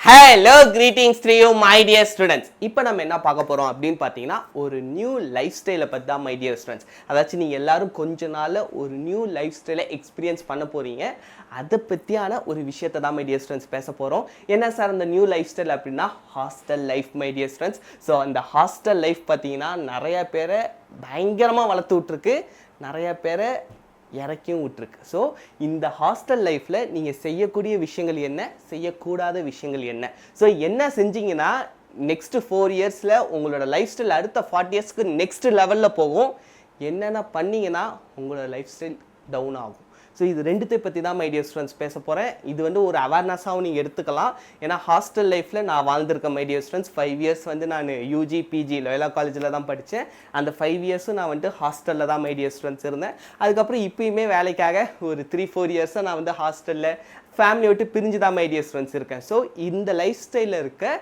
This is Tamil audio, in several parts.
Hello greetings to you my dear students. இப்போ நம்ம என்ன பார்க்க போகிறோம் அப்படின்னு பார்த்தீங்கன்னா ஒரு நியூ லைஃப் ஸ்டைலை பற்றி தான் மை டியர் ஸ்டூடெண்ட்ஸ். அதாச்சும் நீங்கள் எல்லாரும் கொஞ்ச நாளில் ஒரு நியூ லைஃப் ஸ்டைலை எக்ஸ்பீரியன்ஸ் பண்ண போகிறீங்க. அதை பற்றியான ஒரு விஷயத்தை தான் மை டியர் ஸ்டூடெண்ட்ஸ் பேச போகிறோம். என்ன சார் அந்த நியூ லைஃப் ஸ்டைல் அப்படின்னா hostel life my dear students. So அந்த ஹாஸ்டல் லைஃப் பார்த்தீங்கன்னா நிறையா பேரை பயங்கரமாக வளர்த்து விட்ருக்கு, நிறையா பேரை இறக்கியும் விட்டுருக்கு. ஸோ இந்த ஹாஸ்டல் லைஃப்பில் நீங்கள் செய்யக்கூடிய விஷயங்கள் என்ன, செய்யக்கூடாத விஷயங்கள் என்ன, ஸோ என்ன செஞ்சீங்கன்னா நெக்ஸ்ட் 4 இயர்ஸில் உங்களோட லைஃப் ஸ்டைல் அடுத்த 40 இயர்ஸ்க்கு நெக்ஸ்ட் லெவலில் போகும், என்னென்ன பண்ணிங்கன்னா உங்களோட லைஃப் ஸ்டைல் டவுன் ஆகும். ஸோ இது ரெண்டுத்தை பற்றி தான் மை டியர் ஸ்டூடெண்ட்ஸ் பேச போகிறேன். இது ஒரு அவேர்னஸாகவும் நீங்கள் எடுத்துக்கலாம். ஏன்னா ஹாஸ்டல் லைஃப்பில் நான் வாழ்ந்திருக்கேன் மை டியர் ஸ்டூடெண்ட்ஸ். 5 இயர்ஸ் நான் யூஜி பிஜி லோயலா காலேஜில் தான் படித்தேன். அந்த 5 இயர்ஸும் நான் ஹாஸ்டலில் தான் மை டியர் ஸ்டூடெண்ட்ஸ் இருந்தேன். அதுக்கப்புறம் இப்போயுமே வேலைக்காக ஒரு 3-4 இயர்ஸாக நான் ஹாஸ்டலில் ஃபேமிலியை விட்டு பிரிஞ்சு தான் மை டியர் ஸ்டூடெண்ட்ஸ் இருக்கேன். ஸோ இந்த லைஃப் ஸ்டைலில் இருக்க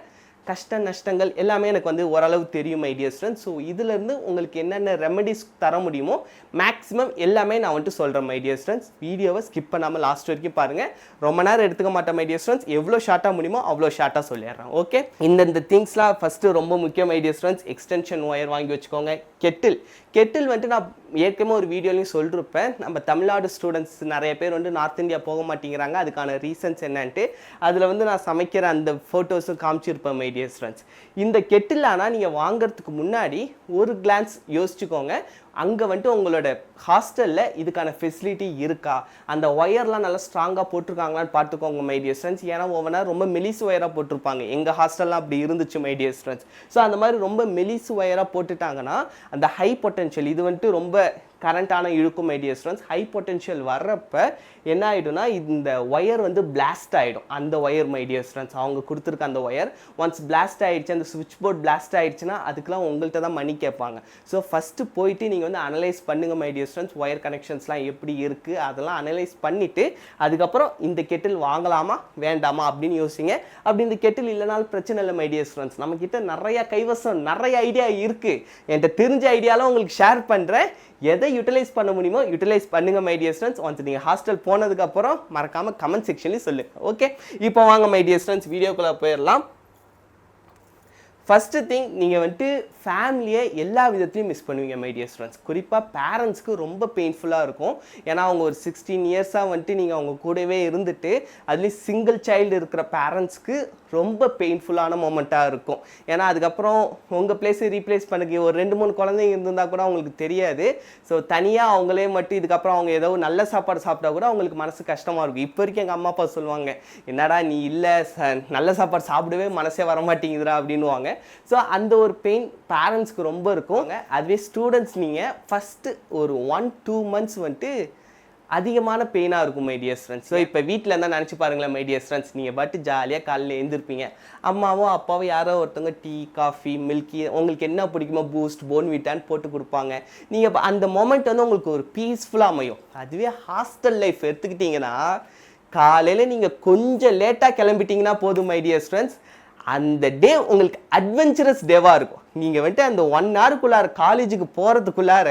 கஷ்ட நஷ்டங்கள் எல்லாமே எனக்கு ஓரளவு தெரியும் மை டியர் ஸ்டூடெண்ட்ஸ். ஸோ இதுலேருந்து உங்களுக்கு என்னென்ன ரெமெடிஸ் தர முடியுமோ மேக்ஸிமம் எல்லாமே நான் சொல்கிறேன் மை டியர் ஸ்டூடெண்ட்ஸ். வீடியோவை ஸ்கிப் பண்ணாமல் லாஸ்ட் வரைக்கும் பாருங்கள். ரொம்ப நேரம் எடுத்துக்க மாட்டேன் மை டியர் ஸ்டூடெண்ட்ஸ். எவ்வளோ ஷார்ட்டாக முடியுமோ அவ்வளோ ஷார்ட்டாக சொல்லிடுறேன். ஓகே, இந்த திங்ஸ்லாம் ஃபஸ்ட்டு ரொம்ப முக்கியம் my dear students. Extension wire வாங்கி வச்சுக்கோங்க. கெட்டில் நான் ஏற்கனவே ஒரு வீடியோலையும் சொல்லிருப்பேன். நம்ம தமிழ்நாடு ஸ்டூடெண்ட்ஸ் நிறைய பேர் நார்த் இந்தியா போக மாட்டேங்கிறாங்க. அதுக்கான ரீசன்ஸ் என்னன்ட்டு அதில் நான் சமைக்கிற அந்த ஃபோட்டோஸும் காமிச்சிருப்பேன் மை டியர் ஸ்டூடெண்ட்ஸ். இந்த கெட்டில் ஆனால் நீங்கள் வாங்கிறதுக்கு முன்னாடி ஒரு கிளான்ஸ் யோசிச்சுக்கோங்க. அங்கே உங்களோட ஹாஸ்டலில் இதுக்கான ஃபெசிலிட்டி இருக்கா, அந்த ஒயர்லாம் நல்லா ஸ்ட்ராங்காக போட்டிருக்காங்களான்னு பார்த்துக்கோங்க மை டியர் ஸ்டூடெண்ட்ஸ். ஏன்னா ஒவ்வொரு ரொம்ப மெலிசு ஒயராக போட்டிருப்பாங்க. எங்கள் ஹாஸ்டல்லாம் அப்படி இருந்துச்சு மை டியர் ஸ்டூடெண்ட்ஸ். ஸோ அந்த மாதிரி ரொம்ப மெலிசு ஒயராக போட்டுட்டாங்கன்னா அந்த ஹை பொட்டென்ஷியல் இது ரொம்ப கரண்ட்டான இழுக்கும் my dear students. High potential வர்றப்ப என்ன ஆகிடும்னா இந்த ஒயர் பிளாஸ்ட் ஆகிடும். அந்த ஒயர் மை டியர் ஸ்டூடெண்ட்ஸ் அவங்க கொடுத்துருக்க அந்த ஒயர் ஒன்ஸ் பிளாஸ்ட் ஆகிடுச்சு, அந்த சுவிட்ச் போர்ட் பிளாஸ்ட் ஆகிடுச்சுன்னா அதுக்கெலாம் உங்கள்கிட்ட தான் மணி கேட்பாங்க. ஸோ ஃபஸ்ட்டு போயிட்டு நீங்கள் அனலைஸ் பண்ணுங்கள் மை டியர் ஸ்டூடெண்ட்ஸ். ஒயர் கனெக்ஷன்ஸ்லாம் எப்படி இருக்குது அதெல்லாம் அனலைஸ் பண்ணிவிட்டு அதுக்கப்புறம் இந்த கெட்டில் வாங்கலாமா வேண்டாமா அப்படின்னு யோசிங்க. அப்படி இந்த கெட்டில் இல்லைனாலும் பிரச்சனை இல்லை மை டியர் ஸ்டூடெண்ட்ஸ். நம்மக்கிட்ட நிறைய கைவசம் நிறைய ஐடியா இருக்குது. என்கிட்ட தெரிஞ்ச ஐடியாலாம் உங்களுக்கு ஷேர் பண்ணுறேன். எதை யூட்டிலைஸ் பண்ண முடியுமோ யூட்டிலைஸ் பண்ணுங்க மை டியர் ஸ்டூடெண்ட்ஸ். ஒன்ஸ் நீங்கள் ஹாஸ்டல் போனதுக்கப்புறம் மறக்காமல் கமெண்ட் செக்ஷன்லேயும் சொல்லுங்கள். ஓகே, இப்போ வாங்க மை டியர் ஸ்டூடெண்ட்ஸ் வீடியோக்குள்ளே போயிடலாம். ஃபஸ்ட்டு திங், நீங்கள் ஃபேமிலியை எல்லா விதத்துலையும் மிஸ் பண்ணுவீங்க மை டியர் ஸ்டூடெண்ட்ஸ். குறிப்பாக பேரண்ட்ஸ்க்கு ரொம்ப பெயின்ஃபுல்லாக இருக்கும். ஏன்னா அவங்க ஒரு 16 இயர்ஸாக நீங்கள் அவங்க கூடவே இருந்துட்டு அதுலேயும் சிங்கிள் சைல்டு இருக்கிற பேரண்ட்ஸ்க்கு ரொம்ப பெயின்ஃபுல்லான மொமெண்ட்டாக இருக்கும். ஏன்னா அதுக்கப்புறம் உங்கள் பிளேஸை ரீப்ளேஸ் பண்ணுங்க ஒரு 2-3 குழந்தைங்க இருந்திருந்தால் கூட அவங்களுக்கு தெரியாது. ஸோ தனியாக அவங்களே மட்டும் இதுக்கப்புறம் அவங்க ஏதோ நல்ல சாப்பாடு சாப்பிட்டா கூட அவங்களுக்கு மனசு கஷ்டமாக இருக்கும். இப்போ வரைக்கும் எங்கள் அம்மா அப்பா சொல்லுவாங்க, என்னடா நீ இல்லை நல்ல சாப்பாடு சாப்பிடவே மனசே வரமாட்டேங்குதுரா அப்படின்னுவாங்க. ஸோ அந்த ஒரு பெயின் பேரண்ட்ஸ்க்கு ரொம்ப இருக்கும். அதுவே ஸ்டூடெண்ட்ஸ் நீங்கள் ஃபஸ்ட்டு ஒரு 1-2 months அதிகமான பெயினாக இருக்கும் மை டியர் ஸ்டூடெண்ட்ஸ். ஸோ இப்போ வீட்டில் இருந்தால் நினச்சி பாருங்களேன் மை டியர் ஸ்டூடெண்ட்ஸ். நீங்கள் பாட்டு ஜாலியாக காலையில் எழுந்திருப்பீங்க. அம்மாவோ அப்பாவோ யாரோ ஒருத்தவங்க டீ காஃபி மில்கி உங்களுக்கு என்ன பிடிக்குமோ பூஸ்ட் போன்விட்டான்னு போட்டு கொடுப்பாங்க. நீங்கள் அந்த மொமெண்ட் உங்களுக்கு ஒரு பீஸ்ஃபுல்லாக அமையும். அதுவே ஹாஸ்டல் லைஃப் எடுத்துக்கிட்டிங்கன்னா காலையில் நீங்கள் கொஞ்சம் லேட்டாக கிளம்பிட்டீங்கன்னா போதும் மை டியர் ஸ்டூடெண்ட்ஸ், அந்த டே உங்களுக்கு அட்வென்ச்சரஸ் டேவாக இருக்கும். நீங்கள் அந்த 1 hourக்குள்ளார காலேஜுக்கு போகிறதுக்குள்ளார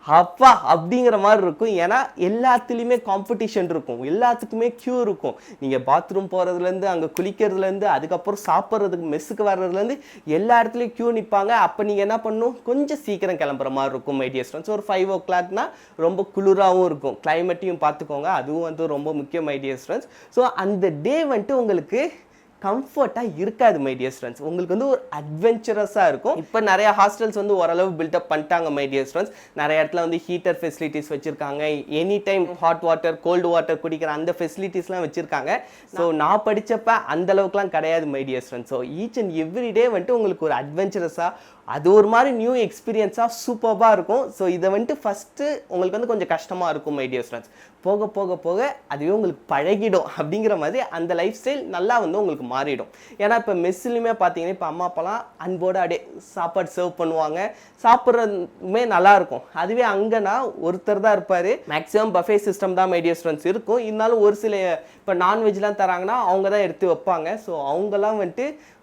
அப்பா அப்படிங்கிற மாதிரி இருக்கும். ஏன்னா எல்லாத்துலேயுமே காம்படிஷன் இருக்கும், எல்லாத்துக்குமே க்யூ இருக்கும். நீங்கள் பாத்ரூம் போகிறதுலேருந்து அங்கே குளிக்கிறதுலேருந்து அதுக்கப்புறம் சாப்பிட்றதுக்கு மெஸ்ஸுக்கு வர்றதுலேருந்து எல்லா இடத்துலையும் க்யூ நிற்பாங்க. அப்போ நீங்கள் என்ன பண்ணணும், கொஞ்சம் சீக்கிரம் கிளம்புற மாதிரி இருக்கும் மை டியர் ஸ்டூடெண்ட்ஸ். ஒரு 5 o'clockனா ரொம்ப குளிராகவும் இருக்கும். கிளைமேட்டையும் பார்த்துக்கோங்க, அதுவும் ரொம்ப முக்கியம் மை டியர் ஸ்டூடெண்ட்ஸ். ஸோ அந்த டே உங்களுக்கு கம்ஃபர்ட்டாக இருக்காது மை டியர் ஸ்டூடெண்ட்ஸ். உங்களுக்கு ஒரு அட்வென்ச்சரஸாக இருக்கும். இப்போ நிறைய ஹாஸ்டல்ஸ் ஓரளவு பில்டப் பண்ணிட்டாங்க மை டியர் ஸ்டூடெண்ட்ஸ். நிறைய இடத்துல ஹீட்டர் ஃபெசிலிட்டிஸ் வச்சுருக்காங்க. Any time hot water cold water குடிக்கிற அந்த ஃபெசிலிட்டிஸ்லாம் வச்சுருக்காங்க. ஸோ நான் படித்தப்ப அந்த அளவுக்குலாம் கிடையாது my dear students. So each and every day உங்களுக்கு ஒரு அட்வென்ச்சரஸாக அது ஒரு மாதிரி நியூ எக்ஸ்பீரியன்ஸாக சூப்பராக இருக்கும். ஸோ இதை ஃபஸ்ட்டு உங்களுக்கு கொஞ்சம் கஷ்டமாக இருக்கும் மை டியர் ஸ்டூடெண்ட்ஸ். போக போக போக அதுவே உங்களுக்கு பழகிடும். அப்படிங்கிற மாதிரி அந்த லைஃப் ஸ்டைல் நல்லா உங்களுக்கு மாறிடும். ஏன்னா இப்போ மெஸ்ஸுலையுமே பார்த்தீங்கன்னா இப்போ அம்மா அப்பாலாம் அன்போடு அப்படியே சாப்பாடு சர்வ் பண்ணுவாங்க. சாப்பிட்றதுமே நல்லாயிருக்கும். அதுவே அங்கேனா ஒருத்தர் தான் இருப்பார். மேக்ஸிமம் பஃபே சிஸ்டம் தான் மை டியர் ஸ்டூடெண்ட்ஸ் இருக்கும். இருந்தாலும் ஒரு சில இப்போ நான்வெஜ்லாம் தராங்கன்னா அவங்க தான் எடுத்து வைப்பாங்க. ஸோ அவங்கெல்லாம்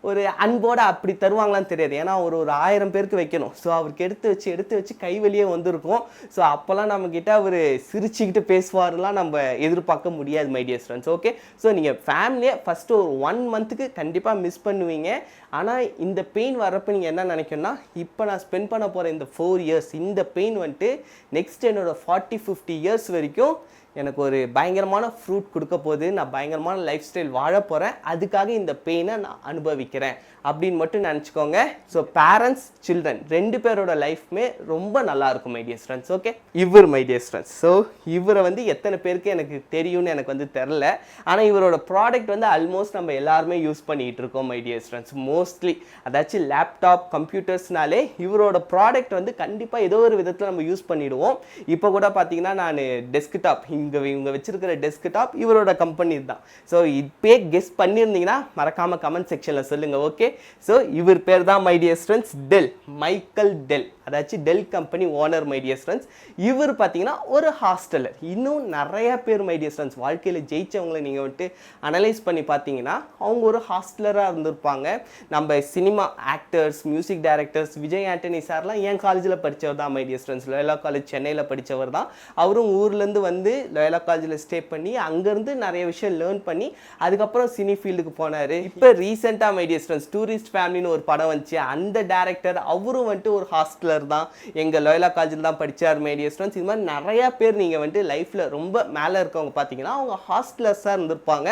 ஒரு அன்போடு அப்படி தருவாங்களான்னு தெரியாது. ஏன்னா ஒரு 1000 பேருக்கு வைக்கணும். ஸோ அவருக்கு எடுத்து வச்சு கை வெளியே வந்திருக்கும். ஸோ அப்போல்லாம் நம்மக்கிட்ட அவர் சிரிச்சுக்கிட்டு பேசுவார். மாதிரிலாம் நம்ம எதிர்பார்க்க முடியாது my dear students. Okay, so நீங்கள் ஃபேமிலியை ஃபஸ்ட்டு ஒரு 1 மந்த்துக்கு கண்டிப்பாக மிஸ் பண்ணுவீங்க. ஆனால் இந்த பெயின் வரப்போ நீங்கள் என்ன நினைக்கணும்னா, இப்போ நான் ஸ்பெண்ட் பண்ண போகிற இந்த 4 இயர்ஸ், இந்த பெயின் வந்துட்டு நெக்ஸ்ட் என்னோட 40-50 இயர்ஸ் வரைக்கும் எனக்கு ஒரு பயங்கரமான ஃப்ரூட் கொடுக்க போகுது, நான் பயங்கரமான லைஃப் ஸ்டைல் வாழ போகிறேன், அதுக்காக இந்த பெயினை நான் அனுபவிக்கிறேன் அப்படின்னு மட்டும் நினச்சிக்கோங்க. ஸோ பேரண்ட்ஸ் சில்ட்ரன் 2 பேரோட லைஃப்மே ரொம்ப நல்லா இருக்கும் மை டியர் ஸ்டூடெண்ட்ஸ். ஓகே, இவர் மை டியர் ஸ்டூடெண்ட்ஸ். ஸோ இவரை வந்து எத்தனை பேருக்கு எனக்கு தெரியும்னு எனக்கு வந்து தெரில. ஆனால் இவரோட ப்ராடக்ட் வந்து ஆல்மோஸ்ட் நம்ம எல்லாருமே யூஸ் பண்ணிகிட்டு இருக்கோம் மை டியர் ஸ்டூடெண்ட்ஸ். மோஸ்ட்லி அதாச்சும் லேப்டாப் கம்ப்யூட்டர்ஸ்னாலே இவரோட ப்ராடக்ட் வந்து கண்டிப்பாக ஏதோ ஒரு விதத்தில் நம்ம யூஸ் பண்ணிவிடுவோம். இப்போ கூட பார்த்தீங்கன்னா நான் டெஸ்க்டாப், இவங்க வச்சிருக்கிற டெஸ்க்டாப் இவரோட கம்பெனி தான். ஸோ இப்பே கெஸ் பண்ணியிருந்தீங்கன்னா மறக்காமல் கமெண்ட் செக்ஷனில் சொல்லுங்கள். ஓகே, ஸோ இவர் பேர் தான் my dear students Dell, Michael Dell, அதாச்சும் Dell company owner my dear students. இவர் பார்த்தீங்கன்னா ஒரு ஹாஸ்டலர். இன்னும் நிறைய பேர் மை டியர் ஸ்டூடெண்ட்ஸ் வாழ்க்கையில் ஜெயிச்சவங்களை நீங்கள் வந்துட்டு அனலைஸ் பண்ணி பார்த்தீங்கன்னா அவங்க ஒரு ஹாஸ்டலராக இருந்திருப்பாங்க. நம்ம cinema actors, music directors, Vijay Antony சார்லாம் என் காலேஜில் படித்தவர் தான் my dear students. Loyola college சென்னையில் படித்தவர் தான். அவரும் ஊர்லேருந்து வந்து லோயலா காலேஜில் ஸ்டே பண்ணி அங்கேருந்து நிறைய விஷயம் லேர்ன் பண்ணி அதுக்கப்புறம் சினி ஃபீல்டுக்கு போனார். இப்போ ரீசெண்டாக மை டியர் ஸ்டூடெண்ட்ஸ் டூரிஸ்ட் ஃபேமிலின்னு ஒரு படம் வந்துச்சு. அந்த டேரக்டர் அவரும் வந்துட்டு ஒரு ஹாஸ்டலர் தான், எங்கள் லோயலா காலேஜில் தான் படித்தார் மை டியர் ஸ்டூடெண்ட்ஸ். இது மாதிரி நிறையா பேர் நீங்கள் வந்துட்டு லைஃப்பில் ரொம்ப மேலே இருக்கவங்க பார்த்தீங்கன்னா அவங்க ஹாஸ்டலர்ஸாக இருந்திருப்பாங்க.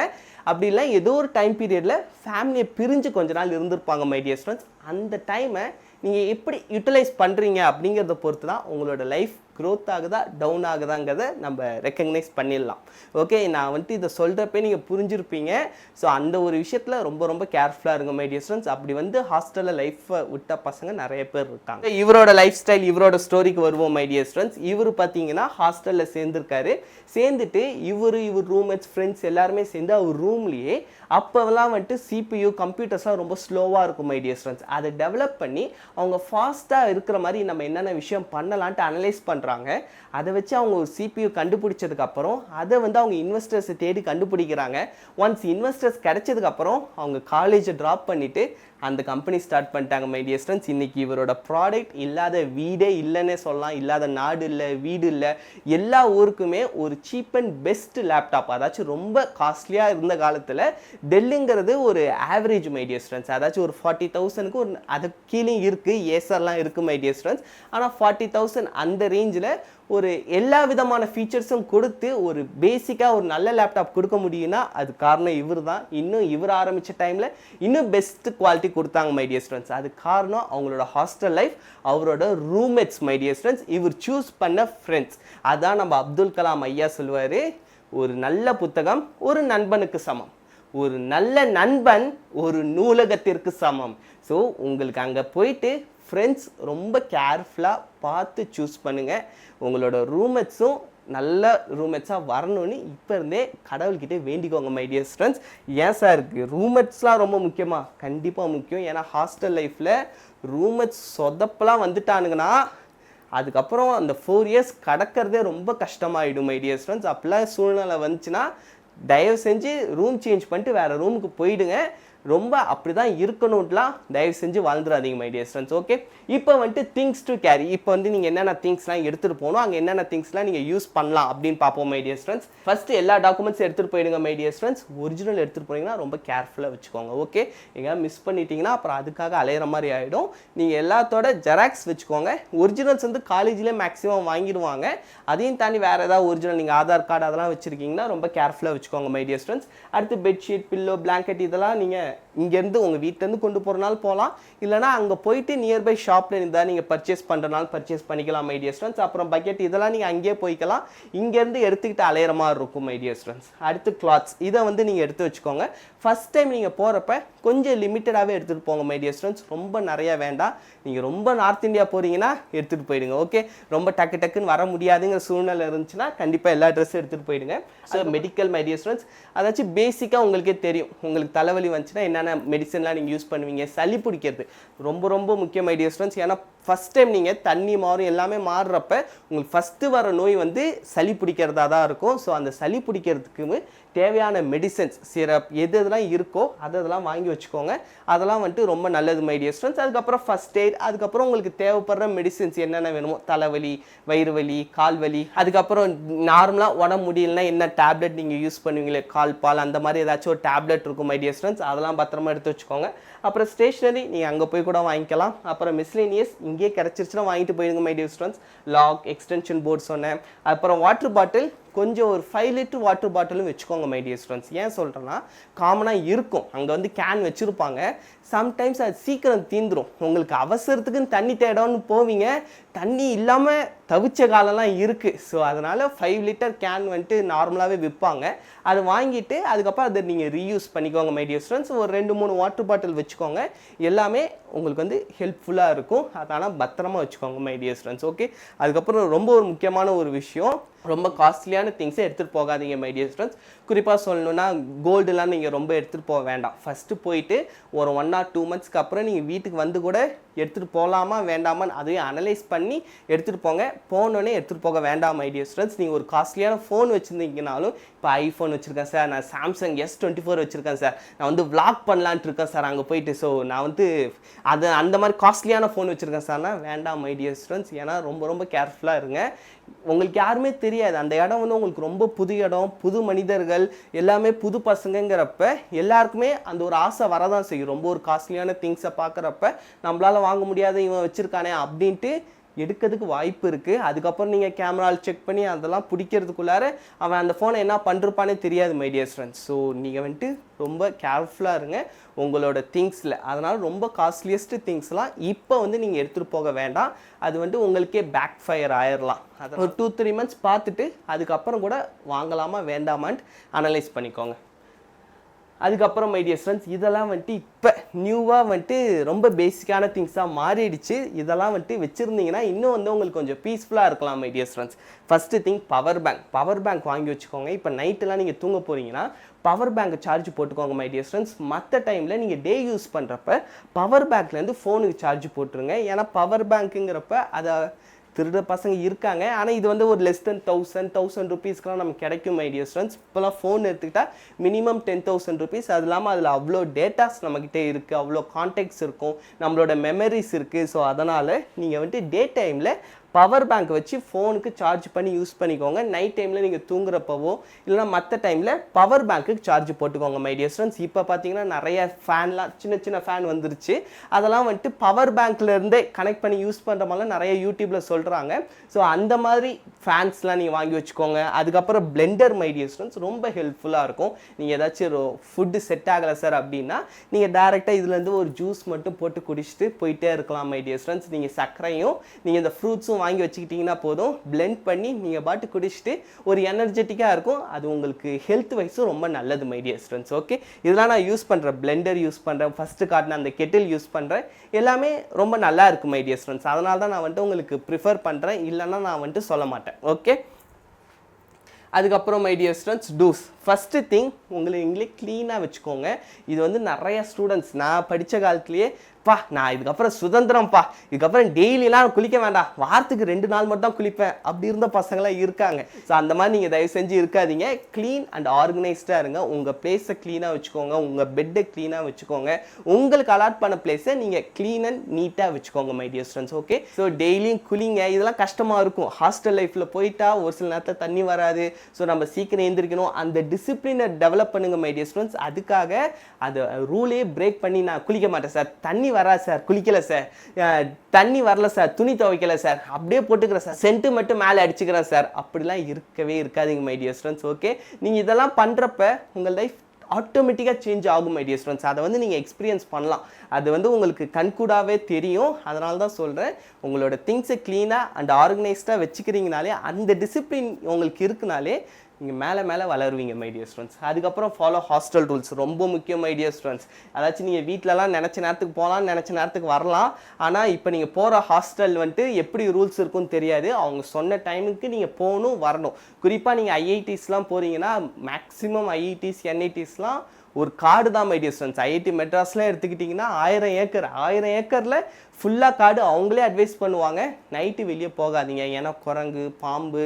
அப்படி இல்லை ஏதோ ஒரு டைம் பீரியடில் ஃபேமிலியை பிரிஞ்சு கொஞ்ச நாள் இருந்திருப்பாங்க மை டியர் ஸ்டூடெண்ட்ஸ். அந்த டைமை நீங்கள் எப்படி யூட்டிலைஸ் பண்ணுறீங்க அப்படிங்கிறத பொறுத்து தான் உங்களோட லைஃப் க்ரோத் ஆகுதா டவுன் ஆகுதாங்கிறத நம்ம ரெக்கக்னைஸ் பண்ணிடலாம். ஓகே, நான் வந்துட்டு இதை சொல்கிறப்ப நீங்கள் புரிஞ்சிருப்பீங்க. ஸோ அந்த ஒரு விஷயத்தில் ரொம்ப ரொம்ப கேர்ஃபுல்லாக இருங்க மை டியர் ஸ்டூடெண்ட்ஸ். அப்படி வந்து ஹாஸ்டலில் லைஃப்பை விட்ட பசங்க நிறைய பேர் இருக்காங்க. இவரோட லைஃப் ஸ்டைல், இவரோட ஸ்டோரிக்கு வருவோம் மை டியர் ஸ்டூடெண்ட்ஸ். இவர் பார்த்தீங்கன்னா ஹாஸ்டலில் சேர்ந்துருக்காரு. சேர்ந்துட்டு இவர் ரூம்மேட்ஸ், ஃப்ரெண்ட்ஸ் எல்லாருமே சேர்ந்து அவர் ரூம்லேயே அப்போலாம் வந்துட்டு CPU கம்ப்யூட்டர்ஸ்லாம் ரொம்ப ஸ்லோவாக இருக்கும் மை டியர் ஸ்டூடெண்ட்ஸ். அதை டெவலப் பண்ணி அவங்க ஃபாஸ்ட்டாக இருக்கிற மாதிரி நம்ம என்னென்ன விஷயம் பண்ணலான்ட்டு அனலைஸ் பண்ணுறாங்க. அதை வச்சு அவங்க ஒரு CPU கண்டுபிடிச்சதுக்கப்புறம் அதை வந்து அவங்க இன்வெஸ்டர்ஸை தேடி கண்டுபிடிக்கிறாங்க. ஒன்ஸ் இன்வெஸ்டர்ஸ் கிடைச்சதுக்கப்புறம் அவங்க காலேஜை ட்ராப் பண்ணிவிட்டு அந்த கம்பெனி ஸ்டார்ட் பண்ணிட்டாங்க மை டியர் ஸ்டூடெண்ட்ஸ். இன்றைக்கி இவரோட ப்ராடக்ட் இல்லாத வீடே இல்லைன்னே சொல்லலாம். இல்லாத நாடு இல்லை, வீடு இல்லை, எல்லா ஊருக்குமே ஒரு சீப் அண்ட் பெஸ்ட் லேப்டாப், அதாச்சும் ரொம்ப காஸ்ட்லியாக இருந்த காலத்தில் டெல்லுங்கிறது ஒரு ஆவரேஜ் மை டியர் ஸ்டூடெண்ட்ஸ். அதாச்சும் ஒரு 40,000க்கு ஒரு அது கீழே இருக்குது, ஏசர்லாம் இருக்குது மை டியர் ஸ்டூடெண்ட்ஸ். ஆனால் 40,000 அந்த ரேஞ்சில் ஒரு எல்லா விதமான ஃபீச்சர்ஸும் கொடுத்து ஒரு பேசிக்காக ஒரு நல்ல லேப்டாப் கொடுக்க முடியும்னா அது காரணம் இவர் தான். இன்னும் இவர் ஆரம்பித்த டைமில் இன்னும் பெஸ்ட் குவாலிட்டி கொடுத்தாங்க மை டியர் ஸ்டூடெண்ட்ஸ். அது காரணம் அவங்களோட ஹாஸ்டல் லைஃப், அவரோட ரூம்மேட்ஸ் மை டியர் ஸ்டூடெண்ட்ஸ், இவர் சூஸ் பண்ண ஃப்ரெண்ட்ஸ். அதான் நம்ம அப்துல் கலாம் ஐயா சொல்லுவார், ஒரு நல்ல புத்தகம் ஒரு நண்பனுக்கு சமம், ஒரு நல்ல நண்பன் ஒரு நூலகத்திற்கு சமம். ஸோ உங்களுக்கு அங்கே போயிட்டு ஃப்ரெண்ட்ஸ் ரொம்ப கேர்ஃபுல்லாக பார்த்து சூஸ் பண்ணுங்கள். உங்களோட ரூம்மேட்ஸும் நல்ல ரூம்மேட்ஸாக வரணும்னு இப்போ இருந்தே கடவுள்கிட்டே வேண்டிக்கோங்க மை டியர் ஸ்டூடெண்ட்ஸ். ஏன் சார் இருக்குது ரூம்மேட்ஸ்லாம் ரொம்ப முக்கியமாக? கண்டிப்பாக முக்கியம். ஏன்னா ஹாஸ்டல் லைஃப்பில் ரூம்மேட்ஸ் சொதப்பெல்லாம் வந்துட்டானுங்கன்னா அதுக்கப்புறம் அந்த 4 இயர்ஸ் கடக்கிறதே ரொம்ப கஷ்டமாயிடும் மை டியர் ஸ்டூடெண்ட்ஸ். அப்படிலாம் சூழ்நிலை வந்துச்சுன்னா தயவு செஞ்சு ரூம் சேஞ்ச் பண்ணிட்டு வேறு ரூமுக்கு போயிடுங்க. ரொம்ப அப்படி தான் இருக்கணும்லாம் தயவு செஞ்சு வாழ்ந்துடாதீங்க மை டியர் ஸ்டூடெண்ட்ஸ். ஓகே, இப்போ வந்துட்டு திங்ஸ் டு கேரி. இப்போ வந்து நீங்கள் என்னென்ன திங்ஸ்லாம் எடுத்துகிட்டு போகணும், அங்கே என்னென்ன திங்ஸ்லாம் நீங்கள் யூஸ் பண்ணலாம் அப்படின்னு பார்ப்போம் மை டியர் ஸ்டூடெண்ட்ஸ். ஃபஸ்ட்டு எல்லா டாக்குமெண்ட்ஸ் எடுத்துகிட்டு போயிடுங்க மை டியர் ஸ்டூடெண்ட்ஸ். ஒரிஜினல் எடுத்துகிட்டு போனீங்கன்னா ரொம்ப கேர்ஃபுல்லாக வச்சுக்கோங்க. ஓகே, எங்கே மிஸ் பண்ணிட்டீங்கன்னா அப்புறம் அதுக்காக அலையிற மாதிரி ஆகிடும். நீங்கள் எல்லாத்தோட ஜெராக்ஸ் வச்சுக்கோங்க. ஒரிஜினல்ஸ் வந்து காலேஜில் மேக்ஸிமம் வாங்கிடுவாங்க. அதையும் தாண்டி வேறு ஏதாவது ஒரிஜினல் நீங்கள் ஆதார் கார்டு அதெல்லாம் வச்சுருக்கீங்கன்னா ரொம்ப கேர்ஃபுல்லாக வச்சுக்கோங்க மை டியர் ஸ்டூடெண்ட்ஸ். அடுத்து பெட்ஷீட், பில்லோ, பிளாங்கெட் இதெல்லாம் நீங்கள் இங்கேருந்து உங்கள் வீட்டிலேருந்து கொண்டு போகிறனால போகலாம். இல்லைனா அங்கே போயிட்டு நியர்பை ஷாப்பில் இருந்தால் நீங்கள் பர்ச்சேஸ் பண்ணுறனால பர்ச்சேஸ் பண்ணிக்கலாம் மை டியர் ஸ்டூடெண்ட்ஸ். அப்புறம் பக்கெட் இதெல்லாம் நீங்கள் அங்கேயே போய்க்கலாம். இங்கேருந்து எடுத்துக்கிட்டு அலையிற மாதிரி இருக்கும் மை டியர் ஸ்டூடெண்ட்ஸ். அடுத்து கிளாத்ஸ், இதை வந்து நீங்கள் எடுத்து வச்சுக்கோங்க. ஃபஸ்ட் டைம் நீங்கள் போகிறப்ப கொஞ்சம் லிமிட்டடாகவே எடுத்துகிட்டு போங்க மை டியர் ஸ்டூடெண்ட்ஸ். ரொம்ப நிறையா வேண்டாம். நீங்கள் ரொம்ப நார்த் இந்தியா போகிறீங்கன்னா எடுத்துகிட்டு போயிடுங்க. ஓகே, ரொம்ப டக்குன்னு வர முடியாதுங்கிற சூழ்நிலை இருந்துச்சுன்னா கண்டிப்பாக எல்லா ட்ரெஸ்ஸும் எடுத்துகிட்டு போயிடுங்க. So medical my dear students, அதாச்சும் பேசிக்காக உங்களுக்கே தெரியும். உங்களுக்கு தலைவலி வந்துச்சுன்னா என்னென்ன மெடிசன்லாம் நீங்கள் யூஸ் பண்ணுவீங்க. சளி பிடிக்கிறது ரொம்ப ரொம்ப முக்கியம் மை டியர் ஸ்டூடெண்ட்ஸ். ஏன்னா ஃபஸ்ட் டைம் நீங்கள் தண்ணி மாறும் எல்லாமே மாறுறப்ப உங்களுக்கு ஃபஸ்ட்டு வர நோய் வந்து சளி பிடிக்கிறதா தான் இருக்கும். ஸோ அந்த சளி பிடிக்கிறதுக்கு தேவையான மெடிசன்ஸ், சிரப் எது எதெல்லாம் இருக்கோ அதெல்லாம் வாங்கி வச்சுக்கோங்க. அதெல்லாம் வந்துட்டு ரொம்ப நல்லது மை டியர் ஸ்டூடெண்ட்ஸ். அதுக்கப்புறம் ஃபர்ஸ்ட் எய்ட், அதுக்கப்புறம் உங்களுக்கு தேவைப்படுற மெடிசின்ஸ் என்னென்ன வேணுமோ, தலைவலி, வயிறு வலி, கால் வலி, அதுக்கப்புறம் நார்மலாக உடம்பு முடியலன்னா என்ன டேப்லெட் நீங்கள் யூஸ் பண்ணுவீங்களே, கால் பால் அந்த மாதிரி ஏதாச்சும் ஒரு டேப்லெட் இருக்கும் மை டியர் ஸ்டூடெண்ட்ஸ், அதெல்லாம் பத்திரமா எடுத்து வச்சுக்கோங்க. அப்புறம் ஸ்டேஷனரி நீங்கள் அங்கே போய் கூட வாங்கிக்கலாம். அப்புறம் மிஸ்லேனியஸ் இங்கேயே கிடச்சிருச்சுன்னா வாங்கிட்டு போயிடுங்க my dear students. Lock, extension board சொன்னேன். அப்புறம் வாட்டர் பாட்டில், கொஞ்சம் ஒரு 5 லிட்டர் வாட்டர் பாட்டிலும் வச்சுக்கோங்க மை டியர் ஸ்டூடெண்ட்ஸ். ஏன் சொல்கிறேன்னா, காமனாக இருக்கும் அங்கே வந்து கேன் வச்சுருப்பாங்க, சம்டைம்ஸ் அது சீக்கிரம் தீந்துடும். உங்களுக்கு அவசரத்துக்குன்னு தண்ணி தேடணும்னு போவீங்க, தண்ணி இல்லாமல் தவிச்ச காலம்லாம் இருக்குது. ஸோ அதனால் 5 லிட்டர் கேன் வந்துட்டு நார்மலாகவே விற்பாங்க, அதை வாங்கிட்டு அதுக்கப்புறம் அதை நீங்கள் ரீயூஸ் பண்ணிக்கோங்க மை டியர் ஸ்டூடெண்ட்ஸ். ஒரு 2-3 வாட்டர் பாட்டில் வச்சுக்கோங்க, எல்லாமே உங்களுக்கு வந்து ஹெல்ப்ஃபுல்லாக இருக்கும். அதனால் பத்திரமா வச்சுக்கோங்க மை டியர் ஸ்டூடெண்ட்ஸ். ஓகே, அதுக்கப்புறம் ரொம்ப ஒரு முக்கியமான ஒரு விஷயம், ரொம்ப காஸ்ட்லியான திங்ஸை எடுத்துகிட்டு போகாதீங்க மை டியர் ஸ்டூடெண்ட்ஸ். குறிப்பாக சொல்லணுன்னா கோல்டுலாம் நீங்கள் ரொம்ப எடுத்துகிட்டு போக வேண்டாம். ஃபஸ்ட்டு போயிட்டு ஒரு 1 or 2 months அப்புறம் நீங்கள் வீட்டுக்கு வந்து கூட எடுத்துகிட்டு போகலாமா வேண்டாமான்னு அதையும் அனலைஸ் பண்ணி எடுத்துகிட்டு போங்க. போனோடனே எடுத்துகிட்டு போக வேண்டாம் மை டியர் ஸ்டூடெண்ட்ஸ். நீங்கள் ஒரு காஸ்ட்லியான ஃபோன் வச்சுருந்தீங்கனாலும், இப்போ ஐஃபோன் வச்சுருக்கேன் சார், நான் சாம்சங் S24 வச்சுருக்கேன் சார், நான் வந்து விளாக் பண்ணலான்ட்டு இருக்கேன் சார் அங்கே போயிட்டு, ஸோ நான் வந்து அது அந்த மாதிரி காஸ்ட்லியான ஃபோன் வச்சுருக்கேன் சார்னா வேண்டாம் மை டியர் ஸ்டூடெண்ட்ஸ். ஏன்னா ரொம்ப ரொம்ப கேர்ஃபுல்லாக இருங்க. உங்களுக்கு யாருமே தெரியாது, அந்த இடம் வந்து உங்களுக்கு ரொம்ப புது இடம், புது மனிதர்கள், எல்லாமே புது பசங்கிறப்ப எல்லாருக்குமே அந்த ஒரு ஆசை வரதான் செய்யும். ரொம்ப ஒரு காஸ்ட்லியான திங்ஸை பார்க்குறப்ப நம்மளால் வாங்க முடியாத, இவன் வச்சுருக்கானே அப்படின்ட்டு எடுக்கிறதுக்கு வாய்ப்பு இருக்குது. அதுக்கப்புறம் நீங்கள் கேமராவில் செக் பண்ணி அதெல்லாம் பிடிக்கிறதுக்குள்ளார அவன் அந்த ஃபோனை என்ன பண்ணிருப்பானே தெரியாது மை டியர் ஃப்ரெண்ட்ஸ். ஸோ நீங்கள் வந்துட்டு ரொம்ப கேர்ஃபுல்லாக இருங்க உங்களோட திங்ஸில். அதனால் ரொம்ப காஸ்ட்லியஸ்ட் திங்ஸ்லாம் இப்போ வந்து நீங்கள் எடுத்துகிட்டு போக வேண்டாம். அது வந்துட்டு உங்களுக்கே பேக் ஃபயர் ஆயிடலாம். அதை ஒரு 2-3 months பார்த்துட்டு அதுக்கப்புறம் கூட வாங்கலாமா வேண்டாமான்ட்டு அனலைஸ் பண்ணிக்கோங்க. அதுக்கப்புறம் மை டியர் ஃப்ரெண்ட்ஸ், இதெல்லாம் வந்துட்டு இப்போ நியூவாக வந்துட்டு ரொம்ப பேசிக்கான திங்ஸாக மாறிடுச்சு. இதெல்லாம் வந்துட்டு வச்சுருந்தீங்கன்னா இன்னும் வந்து உங்களுக்கு கொஞ்சம் பீஸ்ஃபுல்லாக இருக்கலாம் my dear friends. First thing power bank வாங்கி வச்சுக்கோங்க. இப்போ நைட்டெல்லாம் நீங்கள் தூங்க போகிறீங்கன்னா பவர் பேங்க் சார்ஜ் போட்டுக்கோங்க மை டியர் ஃப்ரெண்ட்ஸ். மற்ற டைமில் நீங்கள் டே யூஸ் பண்ணுறப்ப பவர் பேங்க்லேருந்து ஃபோனுக்கு சார்ஜ் போட்டுருங்க. ஏன்னா பவர் பேங்க்குங்கிறப்ப அதை திருட பசங்க இருக்காங்க. ஆனால் இது வந்து ஒரு less than 1000 rupeesக்குலாம் நமக்கு கிடைக்கும் மை டியர் ஸ்டூடெண்ட்ஸ். இப்போலாம் ஃபோன் எடுத்துக்கிட்டால் மினிமம் 10,000 rupees. அது இல்லாமல் அதில் அவ்வளோ டேட்டாஸ் நம்மக்கிட்டே இருக்குது, அவ்வளோ கான்டாக்ட்ஸ் இருக்கும், நம்மளோட மெமரிஸ் இருக்குது. ஸோ அதனால் நீங்கள் வந்துட்டு டே டைமில் பவர் பேங்க் வச்சு ஃபோனுக்கு சார்ஜ் பண்ணி யூஸ் பண்ணிக்கோங்க. நைட் டைமில் நீங்கள் தூங்குறப்பவோ இல்லைனா மற்ற டைமில் பவர் பேங்க்குக்கு சார்ஜ் போட்டுக்கோங்க மை டியர் ஸ்டூடெண்ட்ஸ். இப்போ பார்த்தீங்கன்னா நிறைய ஃபேன்லாம் சின்ன ஃபேன் வந்துருச்சு. அதெல்லாம் வந்துட்டு பவர் பேங்க்லேருந்தே கனெக்ட் பண்ணி யூஸ் பண்ணுற மாதிரிலாம் நிறைய யூடியூப்பில் சொல்கிறாங்க. ஸோ அந்த மாதிரி ஃபேன்ஸ்லாம் நீங்கள் வாங்கி வச்சுக்கோங்க. அதுக்கப்புறம் பிளெண்டர் மை டியர் ஸ்டூடெண்ட்ஸ் ரொம்ப ஹெல்ப்ஃபுல்லாக இருக்கும். நீங்கள் ஏதாச்சும் ஃபுட்டு செட் ஆகலை சார் அப்படின்னா நீங்கள் டேரெக்டாக இதுலேருந்து ஒரு ஜூஸ் மட்டும் போட்டு குடிச்சிட்டு போயிட்டே இருக்கலாம் மை டியர் ஸ்டூடெண்ட்ஸ். நீங்கள் சர்க்கரையும் நீங்கள் இந்த ஃப்ரூட்ஸும் வாங்கி வச்சுக்கிட்டிங்கன்னா போதும், பிளெண்ட் பண்ணி நீங்கள் பாட்டு குடிச்சிட்டு ஒரு எனர்ஜெட்டிக்காக இருக்கும். அது உங்களுக்கு ஹெல்த் வைஸும் ரொம்ப நல்லது மை டியர் ஸ்டூடெண்ட்ஸ். ஓகே, இதெல்லாம் நான் யூஸ் பண்ணுறேன், பிளெண்டர் யூஸ் பண்ணுறேன், ஃபஸ்ட்டு காட்டின அந்த கெட்டில் யூஸ் பண்ணுறேன், எல்லாமே ரொம்ப நல்லா இருக்கும் மை டியர் ஸ்டூடெண்ட்ஸ். அதனால தான் நான் வந்துட்டு உங்களுக்கு ப்ரிஃபர் பண்ணுறேன், இல்லைன்னா நான் வந்துட்டு சொல்ல மாட்டேன். ஓகே, அதுக்கப்புறம் my dear students dos. First thing, உங்களை நீங்களே க்ளீனாக வச்சுக்கோங்க. இது வந்து நிறைய ஸ்டூடெண்ட்ஸ் நான் படித்த காலத்துலேயே நான் இதுக்கப்புறம் சுதந்திரம்ப்பா, இதுக்கப்புறம் டெய்லிலாம் குளிக்க வேண்டாம், வாரத்துக்கு 2 நாள் மட்டும் தான் குளிப்பேன் அப்படி இருந்த பசங்களாம் இருக்காங்க. ஸோ அந்த மாதிரி நீங்கள் தயவு செஞ்சு இருக்காதீங்க. க்ளீன் அண்ட் ஆர்கனைஸ்டாக இருங்க. உங்கள் பிளேஸை க்ளீனாக வச்சுக்கோங்க, உங்கள் பெட்டை க்ளீனாக வச்சுக்கோங்க, உங்களுக்கு அலாட் பண்ண பிளேஸை நீங்கள் க்ளீன் அண்ட் நீட்டாக வச்சுக்கோங்க my dear students. Okay, so டெய்லியும் குளிங்க. இதெல்லாம் கஷ்டமாக இருக்கும். ஹாஸ்டல் லைஃப்பில் போயிட்டா ஒரு சில நேரத்தில் தண்ணி வராது. ஸோ நம்ம சீக்கிரம் எழுந்திரிக்கணும். அந்த டிசிப்ளினை டெவலப் பண்ணுங்க மை டியர் ஸ்டூடெண்ட்ஸ். அதுக்காக அந்த ரூலே பிரேக் பண்ணி நான் குளிக்க மாட்டேன் சார், தண்ணி வரா சார், குளிக்கல சார், தண்ணி வரல சார், துணி துவைக்கல சார், அப்படியே போட்டுக்கிறேன் சார், சென்ட்டு மட்டும் மேலே அடிச்சுக்கிறேன் சார், அப்படிலாம் இருக்கவே இருக்காதீங்க மை டியர் ஸ்டூடெண்ட்ஸ். ஓகே, நீங்கள் இதெல்லாம் பண்ணுறப்ப உங்கள் லைஃப் ஆட்டோமேட்டிக்காக சேஞ்ச் ஆகும் மை டியர் ஸ்டூடெண்ட்ஸ். அதை வந்து நீங்கள் எக்ஸ்பீரியன்ஸ் பண்ணலாம். அது வந்து உங்களுக்கு கண்கூடாவே தெரியும். அதனால தான் சொல்கிறேன், உங்களோட திங்ஸை க்ளீனாக அண்ட் ஆர்கனைஸ்டாக வச்சுக்கிறீங்கனாலே, அந்த டிசிப்ளின் உங்களுக்கு இருக்குனாலே நீங்கள் மேலே வளருவீங்க மை டியர் ஸ்டூடெண்ட்ஸ். அதுக்கப்புறம் ஃபாலோ ஹாஸ்டல் ரூல்ஸ், ரொம்ப முக்கியம் மை டியர் ஸ்டூடெண்ட்ஸ். அதாச்சும் நீங்கள் வீட்டிலலாம் நினச்ச நேரத்துக்கு போகலாம், நினச்ச நேரத்துக்கு வரலாம். ஆனால் இப்போ நீங்கள் போகிற ஹாஸ்டல் வந்துட்டு எப்படி ரூல்ஸ் இருக்குன்னு தெரியாது. அவங்க சொன்ன டைமுக்கு நீங்கள் போகணும் வரணும். குறிப்பாக நீங்கள் ஐஐடிஸ்லாம் போகிறீங்கன்னா மேக்ஸிமம் ஐஐடிஸ் NITஸ்லாம் ஒரு காடு தான் மை டியர் ஸ்டூடெண்ட்ஸ். ஐஐடி மெட்ராஸ்லாம் எடுத்துக்கிட்டிங்கன்னா 1000 ஏக்கரில் ஃபுல்லாக காடு. அவங்களே அட்வைஸ் பண்ணுவாங்க, நைட்டு வெளியே போகாதீங்க, ஏன்னா குரங்கு, பாம்பு,